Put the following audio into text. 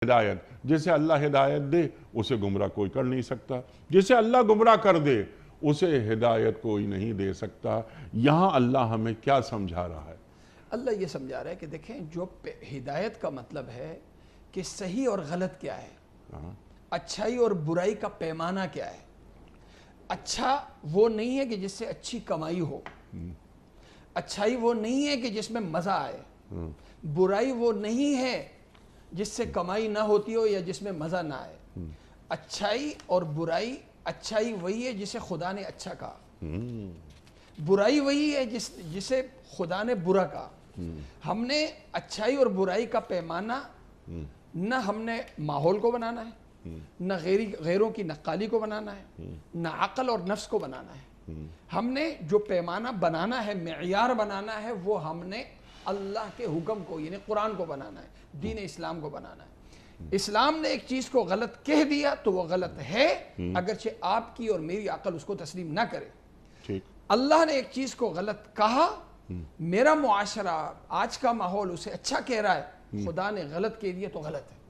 ہدایت، جسے اللہ ہدایت دے اسے گمراہ کوئی کر نہیں سکتا، جسے اللہ گمراہ کر دے اسے ہدایت کوئی نہیں دے سکتا۔ یہاں اللہ ہمیں کیا سمجھا رہا ہے؟ اللہ یہ سمجھا رہا ہے کہ دیکھیں جو ہدایت کا مطلب ہے کہ صحیح اور غلط کیا ہے، اچھائی اور برائی کا پیمانہ کیا ہے۔ اچھا وہ نہیں ہے کہ جس سے اچھی کمائی ہو، اچھائی وہ نہیں ہے کہ جس میں مزہ آئے، برائی وہ نہیں ہے جس سے کمائی نہ ہوتی ہو یا جس میں مزہ نہ آئے۔ اچھائی اور برائی، اچھائی وہی ہے جسے خدا نے اچھا کہا، برائی وہی ہے جسے خدا نے برا کہا۔ ہم نے اچھائی اور برائی کا پیمانہ نہ ہم نے ماحول کو بنانا ہے، نہ غیروں کی نقالی کو بنانا ہے، نہ عقل اور نفس کو بنانا ہے۔ ہم نے جو پیمانہ بنانا ہے، معیار بنانا ہے، وہ ہم نے اللہ کے حکم کو یعنی قرآن کو بنانا ہے، دین اسلام کو بنانا ہے۔ اسلام نے ایک چیز کو غلط کہہ دیا تو وہ غلط ہے، اگرچہ آپ کی اور میری عقل اس کو تسلیم نہ کرے۔ اللہ نے ایک چیز کو غلط کہا، میرا معاشرہ آج کا ماحول اسے اچھا کہہ رہا ہے، خدا نے غلط کہہ دیا تو غلط ہے۔